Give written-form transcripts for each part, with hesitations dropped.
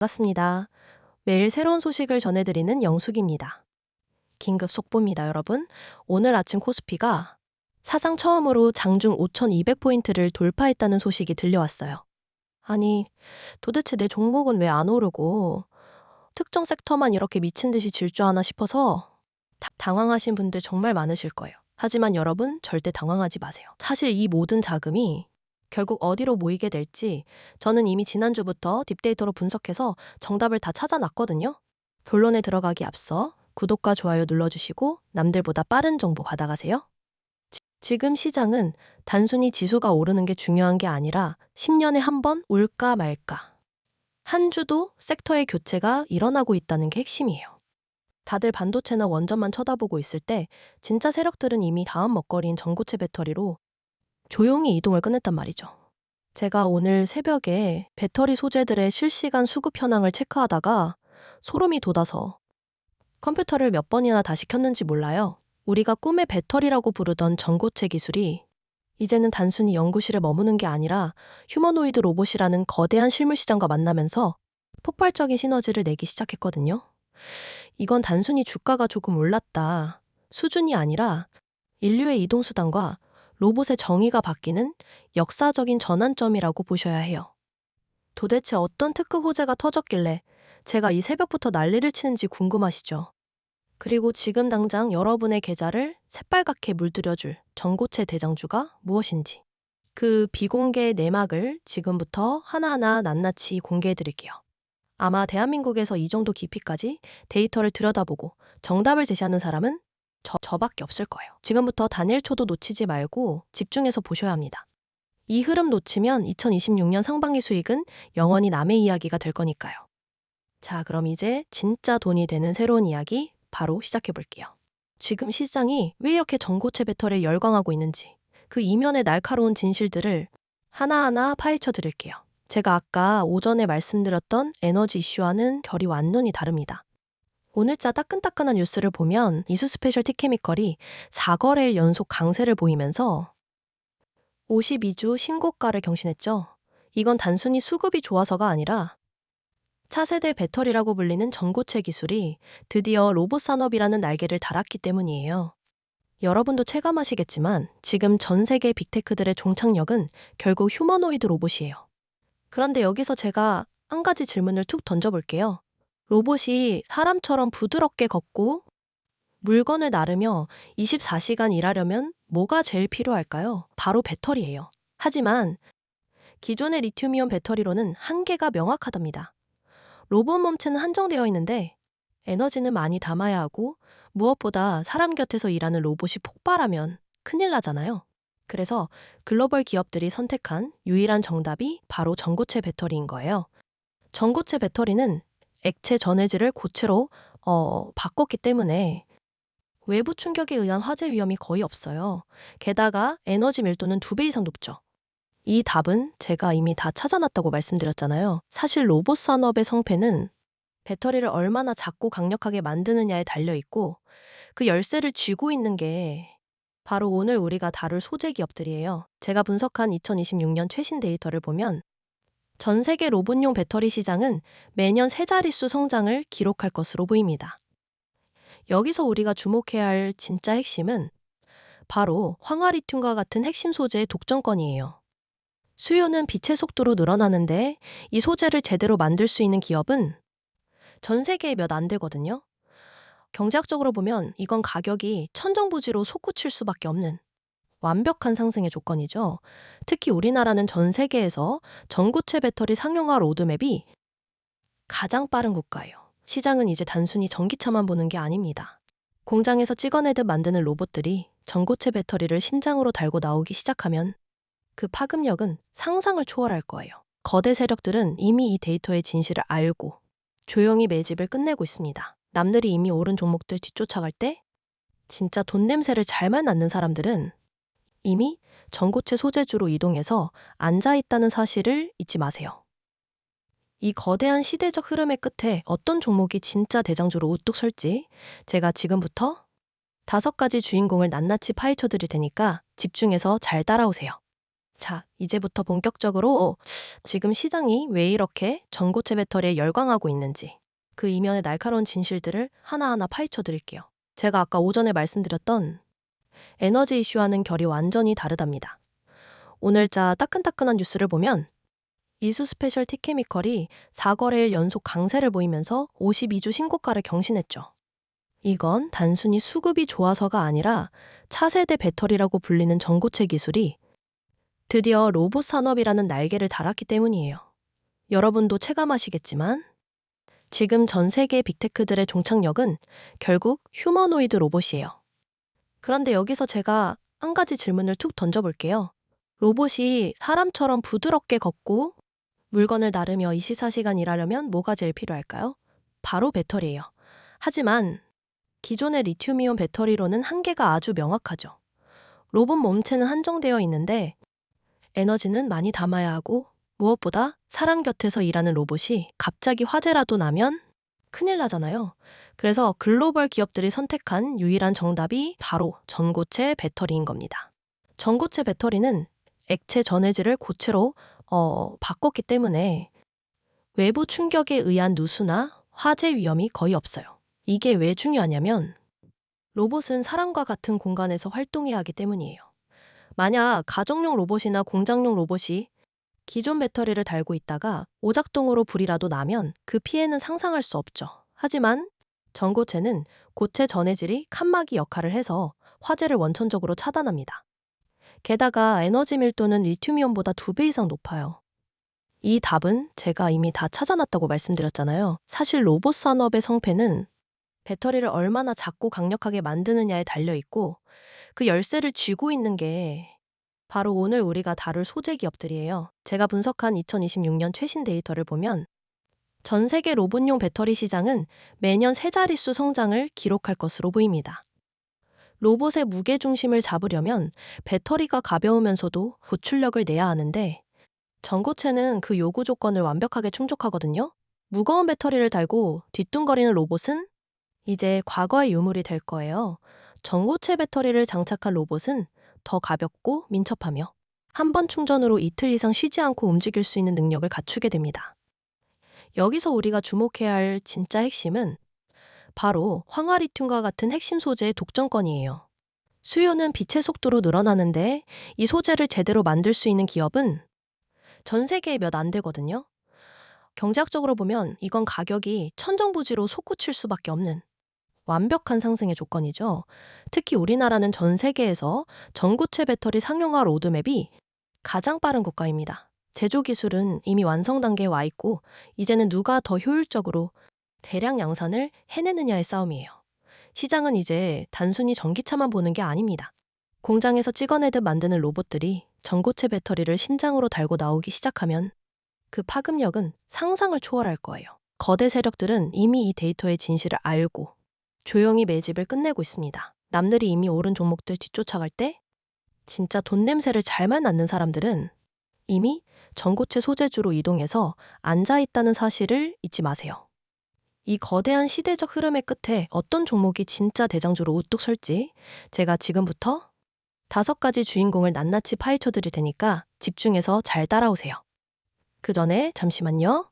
반갑습니다. 매일 새로운 소식을 전해드리는 영숙입니다. 긴급 속보입니다, 여러분. 오늘 아침 코스피가 사상 처음으로 장중 5,200포인트를 돌파했다는 소식이 들려왔어요. 아니, 도대체 내 종목은 왜 안 오르고 특정 섹터만 이렇게 미친 듯이 질주하나 싶어서 당황하신 분들 정말 많으실 거예요. 하지만 여러분, 절대 당황하지 마세요. 사실 이 모든 자금이 결국 어디로 모이게 될지 저는 이미 지난주부터 딥데이터로 분석해서 정답을 다 찾아놨거든요. 본론에 들어가기 앞서 구독과 좋아요 눌러주시고 남들보다 빠른 정보 받아가세요. 지금 시장은 단순히 지수가 오르는 게 중요한 게 아니라 10년에 한 번 올까 말까. 한 주도 섹터의 교체가 일어나고 있다는 게 핵심이에요. 다들 반도체나 원전만 쳐다보고 있을 때 진짜 세력들은 이미 다음 먹거리인 전고체 배터리로 조용히 이동을 끝냈단 말이죠. 제가 오늘 새벽에 배터리 소재들의 실시간 수급 현황을 체크하다가 소름이 돋아서 컴퓨터를 몇 번이나 다시 켰는지 몰라요. 우리가 꿈의 배터리라고 부르던 전고체 기술이 이제는 단순히 연구실에 머무는 게 아니라 휴머노이드 로봇이라는 거대한 실물 시장과 만나면서 폭발적인 시너지를 내기 시작했거든요. 이건 단순히 주가가 조금 올랐다 수준이 아니라 인류의 이동수단과 로봇의 정의가 바뀌는 역사적인 전환점이라고 보셔야 해요. 도대체 어떤 특급 호재가 터졌길래 제가 이 새벽부터 난리를 치는지 궁금하시죠? 그리고 지금 당장 여러분의 계좌를 새빨갛게 물들여줄 전고체 대장주가 무엇인지 그 비공개 내막을 지금부터 하나하나 낱낱이 공개해 드릴게요. 아마 대한민국에서 이 정도 깊이까지 데이터를 들여다보고 정답을 제시하는 사람은 저밖에 없을 거예요. 지금부터 단 1초도 놓치지 말고 집중해서 보셔야 합니다. 이 흐름 놓치면 2026년 상반기 수익은 영원히 남의 이야기가 될 거니까요. 자, 그럼 이제 진짜 돈이 되는 새로운 이야기 바로 시작해 볼게요. 지금 시장이 왜 이렇게 전고체 배터리에 열광하고 있는지 그 이면의 날카로운 진실들을 하나하나 파헤쳐 드릴게요. 제가 아까 오전에 말씀드렸던 에너지 이슈와는 결이 완전히 다릅니다. 오늘자 따끈따끈한 뉴스를 보면 이수 스페셜티 케미컬이 4거래일 연속 강세를 보이면서 52주 신고가를 경신했죠. 이건 단순히 수급이 좋아서가 아니라 차세대 배터리라고 불리는 전고체 기술이 드디어 로봇 산업이라는 날개를 달았기 때문이에요. 여러분도 체감하시겠지만 지금 전 세계 빅테크들의 종착역은 결국 휴머노이드 로봇이에요. 그런데 여기서 제가 한 가지 질문을 툭 던져볼게요. 로봇이 사람처럼 부드럽게 걷고 물건을 나르며 24시간 일하려면 뭐가 제일 필요할까요? 바로 배터리예요. 하지만 기존의 리튬이온 배터리로는 한계가 명확하답니다. 로봇 몸체는 한정되어 있는데 에너지는 많이 담아야 하고 무엇보다 사람 곁에서 일하는 로봇이 폭발하면 큰일 나잖아요. 그래서 글로벌 기업들이 선택한 유일한 정답이 바로 전고체 배터리인 거예요. 전고체 배터리는 액체 전해질을 고체로 바꿨기 때문에 외부 충격에 의한 화재 위험이 거의 없어요. 게다가 에너지 밀도는 2배 이상 높죠. 이 답은 제가 이미 다 찾아놨다고 말씀드렸잖아요. 사실 로봇 산업의 성패는 배터리를 얼마나 작고 강력하게 만드느냐에 달려있고 그 열쇠를 쥐고 있는 게 바로 오늘 우리가 다룰 소재 기업들이에요. 제가 분석한 2026년 최신 데이터를 보면 전 세계 로봇용 배터리 시장은 매년 세 자릿수 성장을 기록할 것으로 보입니다. 여기서 우리가 주목해야 할 진짜 핵심은 바로 황화리튬과 같은 핵심 소재의 독점권이에요. 수요는 빛의 속도로 늘어나는데 이 소재를 제대로 만들 수 있는 기업은 전 세계에 몇 안 되거든요. 경제학적으로 보면 이건 가격이 천정부지로 솟구칠 수밖에 없는 완벽한 상승의 조건이죠. 특히 우리나라는 전 세계에서 전고체 배터리 상용화 로드맵이 가장 빠른 국가예요. 시장은 이제 단순히 전기차만 보는 게 아닙니다. 공장에서 찍어내듯 만드는 로봇들이 전고체 배터리를 심장으로 달고 나오기 시작하면 그 파급력은 상상을 초월할 거예요. 거대 세력들은 이미 이 데이터의 진실을 알고 조용히 매집을 끝내고 있습니다. 남들이 이미 오른 종목들 뒤쫓아갈 때 진짜 돈 냄새를 잘만 맡는 사람들은 이미 전고체 소재주로 이동해서 앉아있다는 사실을 잊지 마세요. 이 거대한 시대적 흐름의 끝에 어떤 종목이 진짜 대장주로 우뚝 설지 제가 지금부터 5가지 주인공을 낱낱이 파헤쳐 드릴 테니까 집중해서 잘 따라오세요. 자, 이제부터 본격적으로 지금 시장이 왜 이렇게 전고체 배터리에 열광하고 있는지 그 이면의 날카로운 진실들을 하나하나 파헤쳐 드릴게요. 제가 아까 오전에 말씀드렸던 에너지 이슈와는 결이 완전히 다르답니다. 오늘자 따끈따끈한 뉴스를 보면 이수 스페셜 티케미컬이 4거래일 연속 강세를 보이면서 52주 신고가를 경신했죠. 이건 단순히 수급이 좋아서가 아니라 차세대 배터리라고 불리는 전고체 기술이 드디어 로봇 산업이라는 날개를 달았기 때문이에요. 여러분도 체감하시겠지만 지금 전 세계 빅테크들의 종착역은 결국 휴머노이드 로봇이에요. 그런데 여기서 제가 한 가지 질문을 툭 던져볼게요. 로봇이 사람처럼 부드럽게 걷고 물건을 나르며 24시간 일하려면 뭐가 제일 필요할까요? 바로 배터리예요. 하지만 기존의 리튬이온 배터리로는 한계가 아주 명확하죠. 로봇 몸체는 한정되어 있는데 에너지는 많이 담아야 하고 무엇보다 사람 곁에서 일하는 로봇이 갑자기 화재라도 나면 큰일 나잖아요. 그래서 글로벌 기업들이 선택한 유일한 정답이 바로 전고체 배터리인 겁니다. 전고체 배터리는 액체 전해질을 고체로 바꿨기 때문에 외부 충격에 의한 누수나 화재 위험이 거의 없어요. 이게 왜 중요하냐면 로봇은 사람과 같은 공간에서 활동해야 하기 때문이에요. 만약 가정용 로봇이나 공장용 로봇이 기존 배터리를 달고 있다가 오작동으로 불이라도 나면 그 피해는 상상할 수 없죠. 하지만 전고체는 고체 전해질이 칸막이 역할을 해서 화재를 원천적으로 차단합니다. 게다가 에너지 밀도는 리튬이온보다 2배 이상 높아요. 이 답은 제가 이미 다 찾아놨다고 말씀드렸잖아요. 사실 로봇 산업의 성패는 배터리를 얼마나 작고 강력하게 만드느냐에 달려있고 그 열쇠를 쥐고 있는 게 바로 오늘 우리가 다룰 소재 기업들이에요. 제가 분석한 2026년 최신 데이터를 보면 전 세계 로봇용 배터리 시장은 매년 세 자릿수 성장을 기록할 것으로 보입니다. 로봇의 무게 중심을 잡으려면 배터리가 가벼우면서도 고출력을 내야 하는데 전고체는 그 요구 조건을 완벽하게 충족하거든요. 무거운 배터리를 달고 뒤뚱거리는 로봇은 이제 과거의 유물이 될 거예요. 전고체 배터리를 장착한 로봇은 더 가볍고 민첩하며 한 번 충전으로 이틀 이상 쉬지 않고 움직일 수 있는 능력을 갖추게 됩니다. 여기서 우리가 주목해야 할 진짜 핵심은 바로 황화리튬과 같은 핵심 소재의 독점권이에요. 수요는 빛의 속도로 늘어나는데 이 소재를 제대로 만들 수 있는 기업은 전 세계에 몇 안 되거든요. 경제학적으로 보면 이건 가격이 천정부지로 솟구칠 수밖에 없는 완벽한 상승의 조건이죠. 특히 우리나라는 전 세계에서 전고체 배터리 상용화 로드맵이 가장 빠른 국가입니다. 제조 기술은 이미 완성 단계에 와 있고 이제는 누가 더 효율적으로 대량 양산을 해내느냐의 싸움이에요. 시장은 이제 단순히 전기차만 보는 게 아닙니다. 공장에서 찍어내듯 만드는 로봇들이 전고체 배터리를 심장으로 달고 나오기 시작하면 그 파급력은 상상을 초월할 거예요. 거대 세력들은 이미 이 데이터의 진실을 알고 조용히 매집을 끝내고 있습니다. 남들이 이미 오른 종목들 뒤쫓아갈 때 진짜 돈 냄새를 잘만 맡는 사람들은 이미 전고체 소재주로 이동해서 앉아있다는 사실을 잊지 마세요. 이 거대한 시대적 흐름의 끝에 어떤 종목이 진짜 대장주로 우뚝 설지 제가 지금부터 5가지 주인공을 낱낱이 파헤쳐 드릴 테니까 집중해서 잘 따라오세요. 그 전에 잠시만요.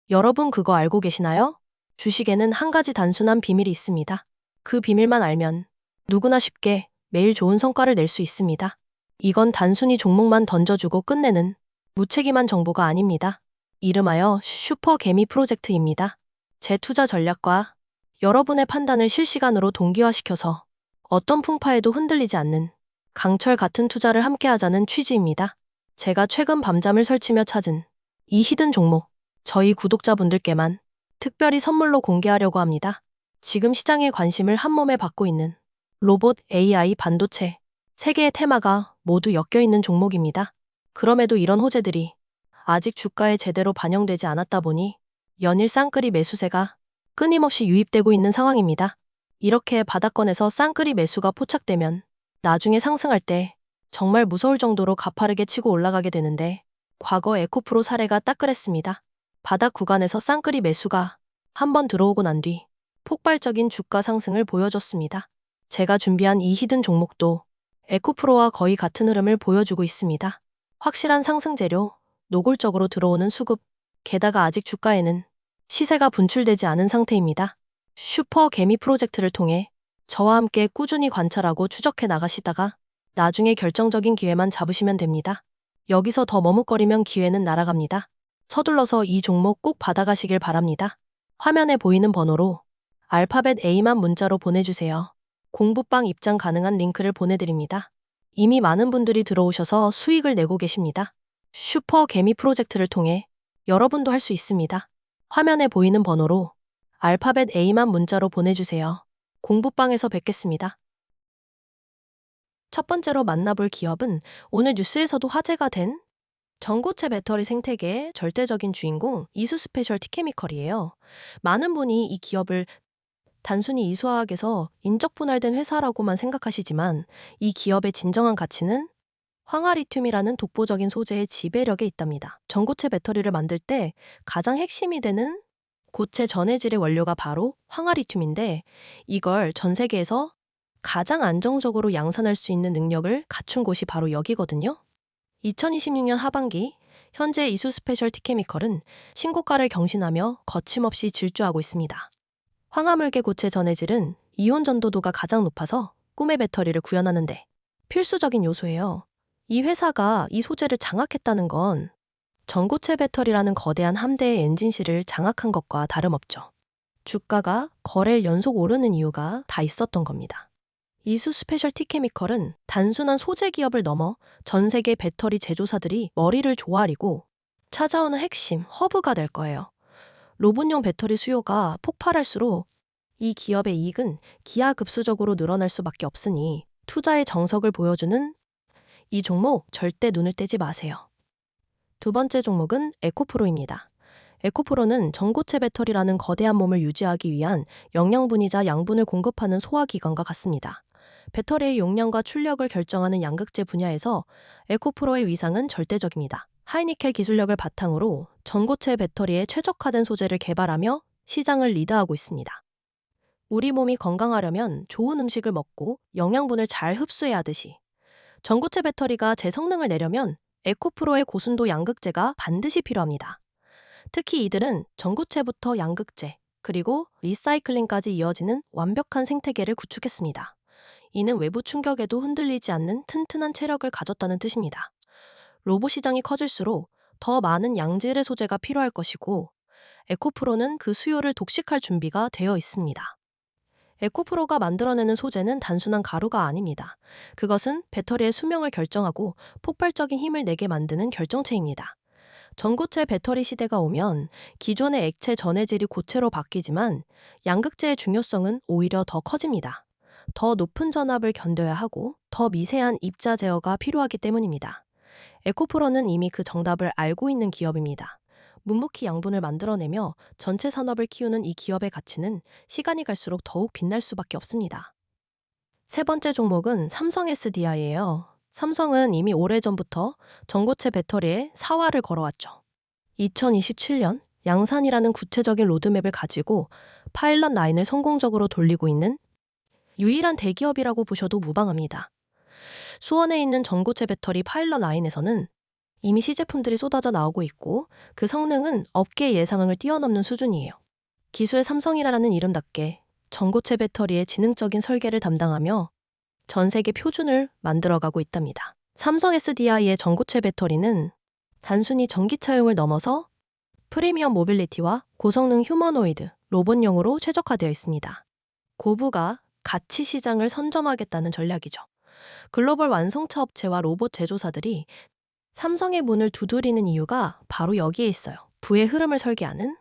여러분 그거 알고 계시나요? 주식에는 한 가지 단순한 비밀이 있습니다. 그 비밀만 알면 누구나 쉽게 매일 좋은 성과를 낼 수 있습니다. 이건 단순히 종목만 던져주고 끝내는 무책임한 정보가 아닙니다. 이름하여 슈퍼 개미 프로젝트입니다. 제 투자 전략과 여러분의 판단을 실시간으로 동기화시켜서 어떤 풍파에도 흔들리지 않는 강철 같은 투자를 함께 하자는 취지입니다. 제가 최근 밤잠을 설치며 찾은 이 히든 종목, 저희 구독자분들께만 특별히 선물로 공개하려고 합니다. 지금 시장의 관심을 한몸에 받고 있는 로봇, AI, 반도체, 세 개의 테마가 모두 엮여있는 종목입니다. 그럼에도 이런 호재들이 아직 주가에 제대로 반영되지 않았다 보니 연일 쌍끌이 매수세가 끊임없이 유입되고 있는 상황입니다. 이렇게 바닥권에서 쌍끌이 매수가 포착되면 나중에 상승할 때 정말 무서울 정도로 가파르게 치고 올라가게 되는데 과거 에코프로 사례가 딱 그랬습니다. 바닥 구간에서 쌍끌이 매수가 한번 들어오고 난 뒤 폭발적인 주가 상승을 보여줬습니다. 제가 준비한 이 히든 종목도 에코프로와 거의 같은 흐름을 보여주고 있습니다. 확실한 상승 재료, 노골적으로 들어오는 수급, 게다가 아직 주가에는 시세가 분출되지 않은 상태입니다. 슈퍼 개미 프로젝트를 통해 저와 함께 꾸준히 관찰하고 추적해 나가시다가 나중에 결정적인 기회만 잡으시면 됩니다. 여기서 더 머뭇거리면 기회는 날아갑니다. 서둘러서 이 종목 꼭 받아가시길 바랍니다. 화면에 보이는 번호로 알파벳 A만 문자로 보내주세요. 공부방 입장 가능한 링크를 보내드립니다. 이미 많은 분들이 들어오셔서 수익을 내고 계십니다. 슈퍼 개미 프로젝트를 통해 여러분도 할 수 있습니다. 화면에 보이는 번호로 알파벳 A만 문자로 보내주세요. 공부방에서 뵙겠습니다. 첫 번째로 만나볼 기업은 오늘 뉴스에서도 화제가 된 전고체 배터리 생태계의 절대적인 주인공 이수스페셜티케미컬이에요. 많은 분이 이 기업을 단순히 이수화학에서 인적 분할된 회사라고만 생각하시지만 이 기업의 진정한 가치는 황화리튬이라는 독보적인 소재의 지배력에 있답니다. 전고체 배터리를 만들 때 가장 핵심이 되는 고체 전해질의 원료가 바로 황화리튬인데 이걸 전 세계에서 가장 안정적으로 양산할 수 있는 능력을 갖춘 곳이 바로 여기거든요. 2026년 하반기 현재 이수스페셜티케미컬은 신고가를 경신하며 거침없이 질주하고 있습니다. 황화물계 고체 전해질은 이온 전도도가 가장 높아서 꿈의 배터리를 구현하는데 필수적인 요소예요. 이 회사가 이 소재를 장악했다는 건 전고체 배터리라는 거대한 함대의 엔진실을 장악한 것과 다름없죠. 주가가 거래일 연속 오르는 이유가 다 있었던 겁니다. 이수 스페셜티 케미컬은 단순한 소재 기업을 넘어 전 세계 배터리 제조사들이 머리를 조아리고 찾아오는 핵심 허브가 될 거예요. 로봇용 배터리 수요가 폭발할수록 이 기업의 이익은 기하급수적으로 늘어날 수밖에 없으니 투자의 정석을 보여주는 이 종목 절대 눈을 떼지 마세요. 두 번째 종목은 에코프로입니다. 에코프로는 전고체 배터리라는 거대한 몸을 유지하기 위한 영양분이자 양분을 공급하는 소화기관과 같습니다. 배터리의 용량과 출력을 결정하는 양극재 분야에서 에코프로의 위상은 절대적입니다. 하이니켈 기술력을 바탕으로 전고체 배터리에 최적화된 소재를 개발하며 시장을 리드하고 있습니다. 우리 몸이 건강하려면 좋은 음식을 먹고 영양분을 잘 흡수해야 하듯이 전고체 배터리가 제 성능을 내려면 에코프로의 고순도 양극재가 반드시 필요합니다. 특히 이들은 전고체부터 양극재, 그리고 리사이클링까지 이어지는 완벽한 생태계를 구축했습니다. 이는 외부 충격에도 흔들리지 않는 튼튼한 체력을 가졌다는 뜻입니다. 로봇 시장이 커질수록 더 많은 양질의 소재가 필요할 것이고 에코프로는 그 수요를 독식할 준비가 되어 있습니다. 에코프로가 만들어내는 소재는 단순한 가루가 아닙니다. 그것은 배터리의 수명을 결정하고 폭발적인 힘을 내게 만드는 결정체입니다. 전고체 배터리 시대가 오면 기존의 액체 전해질이 고체로 바뀌지만 양극재의 중요성은 오히려 더 커집니다. 더 높은 전압을 견뎌야 하고 더 미세한 입자 제어가 필요하기 때문입니다. 에코프로는 이미 그 정답을 알고 있는 기업입니다. 묵묵히 양분을 만들어내며 전체 산업을 키우는 이 기업의 가치는 시간이 갈수록 더욱 빛날 수밖에 없습니다. 세 번째 종목은 삼성 SDI예요. 삼성은 이미 오래전부터 전고체 배터리에 사활을 걸어왔죠. 2027년 양산이라는 구체적인 로드맵을 가지고 파일럿 라인을 성공적으로 돌리고 있는 유일한 대기업이라고 보셔도 무방합니다. 수원에 있는 전고체 배터리 파일럿 라인에서는 이미 시제품들이 쏟아져 나오고 있고 그 성능은 업계 예상을 뛰어넘는 수준이에요. 기술 삼성이라는 이름답게 전고체 배터리의 지능적인 설계를 담당하며 전 세계 표준을 만들어가고 있답니다. 삼성 SDI의 전고체 배터리는 단순히 전기차용을 넘어서 프리미엄 모빌리티와 고성능 휴머노이드, 로봇용으로 최적화되어 있습니다. 고부가 가치 시장을 선점하겠다는 전략이죠. 글로벌 완성차 업체와 로봇 제조사들이 삼성의 문을 두드리는 이유가 바로 여기에 있어요. 부의 흐름을 설계하는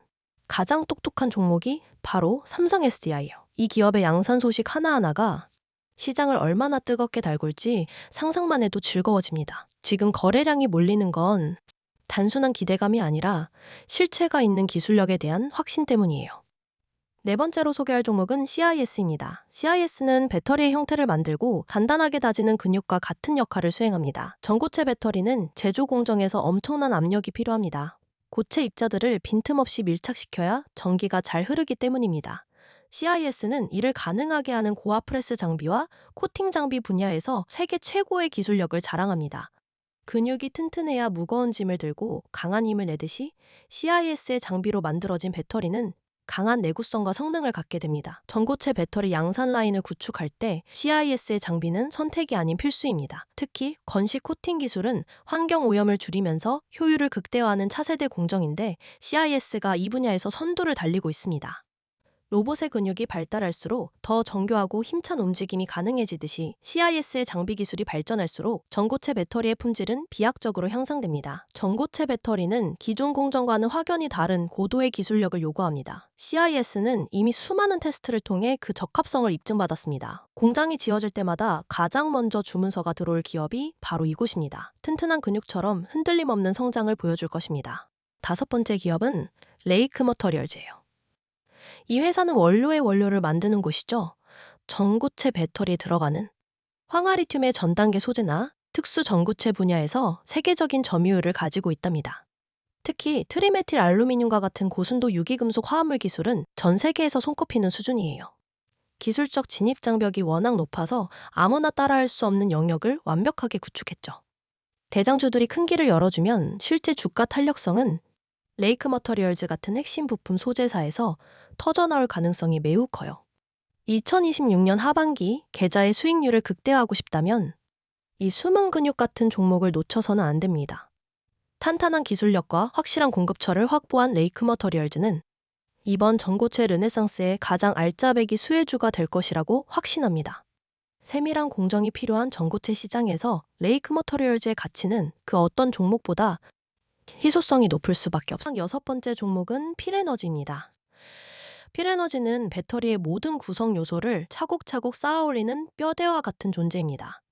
가장 똑똑한 종목이 바로 삼성 SDI예요. 이 기업의 양산 소식 하나하나가 시장을 얼마나 뜨겁게 달굴지 상상만 해도 즐거워집니다. 지금 거래량이 몰리는 건 단순한 기대감이 아니라 실체가 있는 기술력에 대한 확신 때문이에요. 네 번째로 소개할 종목은 CIS입니다. CIS는 배터리의 형태를 만들고 단단하게 다지는 근육과 같은 역할을 수행합니다. 전고체 배터리는 제조 공정에서 엄청난 압력이 필요합니다. 고체 입자들을 빈틈없이 밀착시켜야 전기가 잘 흐르기 때문입니다. CIS는 이를 가능하게 하는 고압 프레스 장비와 코팅 장비 분야에서 세계 최고의 기술력을 자랑합니다. 근육이 튼튼해야 무거운 짐을 들고 강한 힘을 내듯이 CIS의 장비로 만들어진 배터리는 강한 내구성과 성능을 갖게 됩니다. 전고체 배터리 양산 라인을 구축할 때 CIS의 장비는 선택이 아닌 필수입니다. 특히 건식 코팅 기술은 환경 오염을 줄이면서 효율을 극대화하는 차세대 공정인데 CIS가 이 분야에서 선두를 달리고 있습니다. 로봇의 근육이 발달할수록 더 정교하고 힘찬 움직임이 가능해지듯이 CIS의 장비 기술이 발전할수록 전고체 배터리의 품질은 비약적으로 향상됩니다. 전고체 배터리는 기존 공정과는 확연히 다른 고도의 기술력을 요구합니다. CIS는 이미 수많은 테스트를 통해 그 적합성을 입증받았습니다. 공장이 지어질 때마다 가장 먼저 주문서가 들어올 기업이 바로 이곳입니다. 튼튼한 근육처럼 흔들림 없는 성장을 보여줄 것입니다. 다섯 번째 기업은 레이크 머터리얼즈예요. 이 회사는 원료의 원료를 만드는 곳이죠. 전고체 배터리에 들어가는 황화리튬의 전단계 소재나 특수 전고체 분야에서 세계적인 점유율을 가지고 있답니다. 특히 트리메틸 알루미늄과 같은 고순도 유기금속 화합물 기술은 전 세계에서 손꼽히는 수준이에요. 기술적 진입 장벽이 워낙 높아서 아무나 따라할 수 없는 영역을 완벽하게 구축했죠. 대장주들이 큰 길을 열어주면 실제 주가 탄력성은 레이크 머터리얼즈 같은 핵심 부품 소재사에서 터져나올 가능성이 매우 커요. 2026년 하반기 계좌의 수익률을 극대화하고 싶다면 이 숨은 근육 같은 종목을 놓쳐서는 안 됩니다. 탄탄한 기술력과 확실한 공급처를 확보한 레이크 머터리얼즈는 이번 전고체 르네상스의 가장 알짜배기 수혜주가 될 것이라고 확신합니다. 세밀한 공정이 필요한 전고체 시장에서 레이크 머터리얼즈의 가치는 그 어떤 종목보다 희소성이 높을 수밖에 없습니다. 여섯 번째 종목은 필에너지입니다. 필에너지는 배터리의 모든 구성 요소를 차곡차곡 쌓아올리는 뼈대와 같은 존재입니다.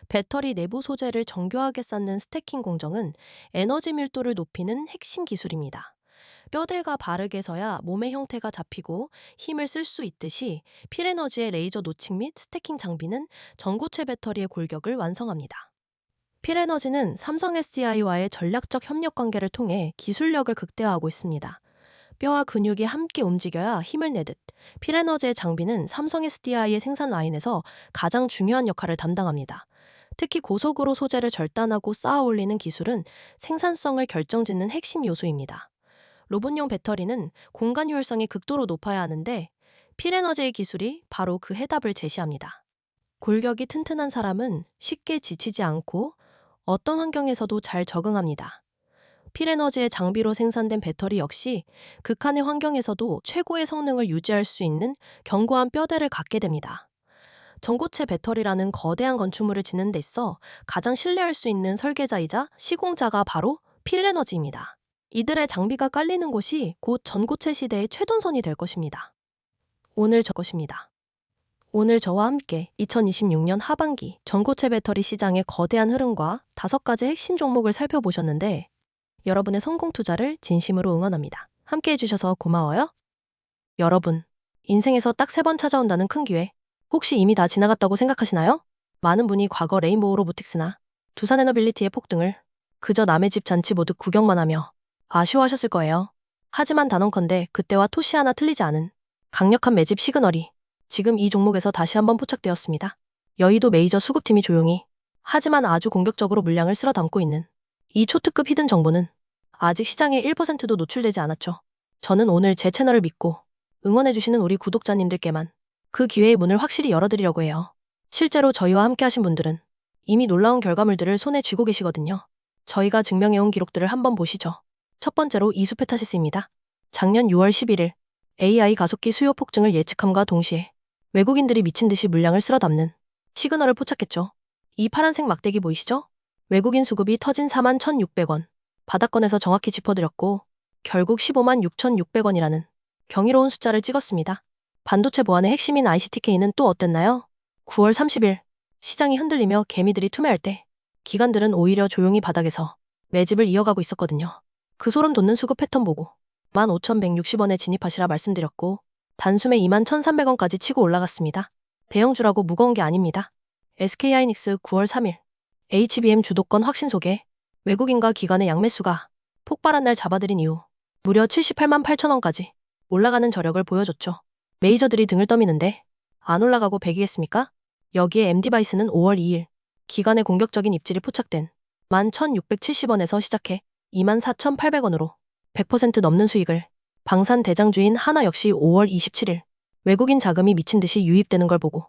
배터리 내부 소재를 정교하게 쌓는 스태킹 공정은 에너지 밀도를 높이는 핵심 기술입니다. 뼈대가 바르게 서야 몸의 형태가 잡히고 힘을 쓸 수 있듯이 필에너지의 레이저 노칭 및 스태킹 장비는 전고체 배터리의 골격을 완성합니다. 필에너지는 삼성 SDI와의 전략적 협력 관계를 통해 기술력을 극대화하고 있습니다. 뼈와 근육이 함께 움직여야 힘을 내듯 필에너지의 장비는 삼성 SDI의 생산 라인에서 가장 중요한 역할을 담당합니다. 특히 고속으로 소재를 절단하고 쌓아 올리는 기술은 생산성을 결정짓는 핵심 요소입니다. 로봇용 배터리는 공간 효율성이 극도로 높아야 하는데 필에너지의 기술이 바로 그 해답을 제시합니다. 골격이 튼튼한 사람은 쉽게 지치지 않고 어떤 환경에서도 잘 적응합니다. 필에너지의 장비로 생산된 배터리 역시 극한의 환경에서도 최고의 성능을 유지할 수 있는 견고한 뼈대를 갖게 됩니다. 전고체 배터리라는 거대한 건축물을 짓는 데 있어 가장 신뢰할 수 있는 설계자이자 시공자가 바로 필에너지입니다. 이들의 장비가 깔리는 곳이 곧 전고체 시대의 최전선이 될 것입니다. 오늘 저와 함께 2026년 하반기 전고체 배터리 시장의 거대한 흐름과 5가지 핵심 종목을 살펴보셨는데 여러분의 성공 투자를 진심으로 응원합니다. 함께 해주셔서 고마워요. 여러분, 인생에서 딱 3번 찾아온다는 큰 기회, 혹시 이미 다 지나갔다고 생각하시나요? 많은 분이 과거 레인보우 로보틱스나 두산 에너빌리티의 폭등을 그저 남의 집 잔치 보듯 구경만 하며 아쉬워하셨을 거예요. 하지만 단언컨대 그때와 토시 하나 틀리지 않은 강력한 매집 시그널이 지금 이 종목에서 다시 한번 포착되었습니다. 여의도 메이저 수급팀이 조용히 하지만 아주 공격적으로 물량을 쓸어 담고 있는 이 초특급 히든 정보는 아직 시장의 1%도 노출되지 않았죠. 저는 오늘 제 채널을 믿고 응원해주시는 우리 구독자님들께만 그 기회의 문을 확실히 열어드리려고 해요. 실제로 저희와 함께 하신 분들은 이미 놀라운 결과물들을 손에 쥐고 계시거든요. 저희가 증명해온 기록들을 한번 보시죠. 첫 번째로 이수페타시스입니다. 작년 6월 11일 AI 가속기 수요 폭증을 예측함과 동시에 외국인들이 미친 듯이 물량을 쓸어 담는 시그널을 포착했죠. 이 파란색 막대기 보이시죠? 외국인 수급이 터진 41,600원. 바닥권에서 정확히 짚어드렸고 결국 15만 6,600원이라는 경이로운 숫자를 찍었습니다. 반도체 보안의 핵심인 ICTK는 또 어땠나요? 9월 30일 시장이 흔들리며 개미들이 투매할 때 기관들은 오히려 조용히 바닥에서 매집을 이어가고 있었거든요. 그 소름 돋는 수급 패턴 보고 15,160원에 진입하시라 말씀드렸고 단숨에 21,300원까지 치고 올라갔습니다. 대형주라고 무거운 게 아닙니다. SK하이닉스 9월 3일 HBM 주도권 확신 속에 외국인과 기관의 양매수가 폭발한 날 잡아들인 이후 무려 78만 8천원까지 올라가는 저력을 보여줬죠. 메이저들이 등을 떠미는데 안 올라가고 배기겠습니까? 여기에 MD바이스는 5월 2일 기관의 공격적인 입질이 포착된 11,670원에서 시작해 24,800원으로 100% 넘는 수익을 방산 대장주인 하나 역시 5월 27일 외국인 자금이 미친 듯이 유입되는 걸 보고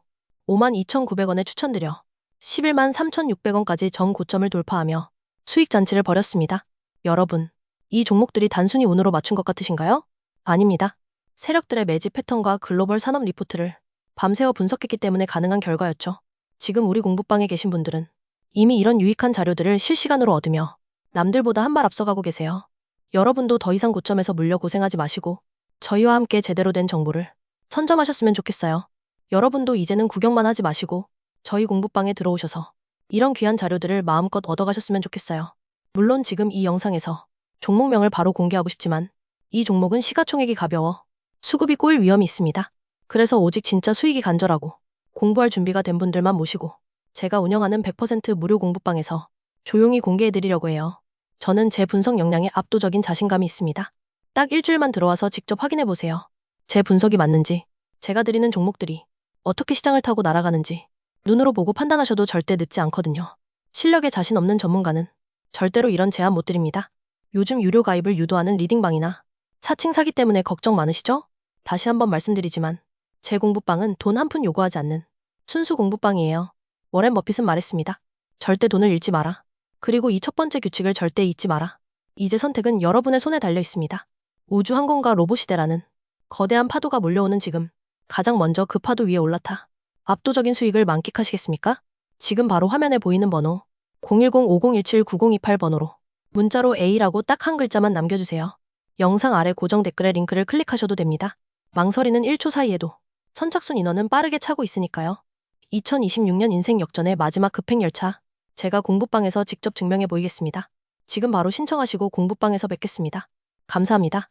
52,900원에 추천드려 11만 3,600원까지 정고점을 돌파하며 수익 잔치를 벌였습니다. 여러분, 이 종목들이 단순히 운으로 맞춘 것 같으신가요? 아닙니다. 세력들의 매집 패턴과 글로벌 산업 리포트를 밤새워 분석했기 때문에 가능한 결과였죠. 지금 우리 공부방에 계신 분들은 이미 이런 유익한 자료들을 실시간으로 얻으며 남들보다 한 발 앞서가고 계세요. 여러분도 더 이상 고점에서 물려 고생하지 마시고 저희와 함께 제대로 된 정보를 선점하셨으면 좋겠어요. 여러분도 이제는 구경만 하지 마시고 저희 공부방에 들어오셔서 이런 귀한 자료들을 마음껏 얻어가셨으면 좋겠어요. 물론 지금 이 영상에서 종목명을 바로 공개하고 싶지만 이 종목은 시가총액이 가벼워 수급이 꼬일 위험이 있습니다. 그래서 오직 진짜 수익이 간절하고 공부할 준비가 된 분들만 모시고 제가 운영하는 100% 무료 공부방에서 조용히 공개해드리려고 해요. 저는 제 분석 역량에 압도적인 자신감이 있습니다. 딱 일주일만 들어와서 직접 확인해보세요. 제 분석이 맞는지, 제가 드리는 종목들이 어떻게 시장을 타고 날아가는지 눈으로 보고 판단하셔도 절대 늦지 않거든요. 실력에 자신 없는 전문가는 절대로 이런 제안 못 드립니다. 요즘 유료 가입을 유도하는 리딩방이나 사칭 사기 때문에 걱정 많으시죠? 다시 한번 말씀드리지만 제 공부방은 돈 한 푼 요구하지 않는 순수 공부방이에요. 워렌 버핏은 말했습니다. 절대 돈을 잃지 마라. 그리고 이 첫 번째 규칙을 절대 잊지 마라. 이제 선택은 여러분의 손에 달려 있습니다. 우주항공과 로봇시대라는 거대한 파도가 몰려오는 지금 가장 먼저 그 파도 위에 올라타 압도적인 수익을 만끽하시겠습니까? 지금 바로 화면에 보이는 번호 010-5017-9028 번호로 문자로 A라고 딱 한 글자만 남겨주세요. 영상 아래 고정 댓글에 링크를 클릭하셔도 됩니다. 망설이는 1초 사이에도 선착순 인원은 빠르게 차고 있으니까요. 2026년 인생 역전의 마지막 급행열차. 제가 공부방에서 직접 증명해 보이겠습니다. 지금 바로 신청하시고 공부방에서 뵙겠습니다. 감사합니다.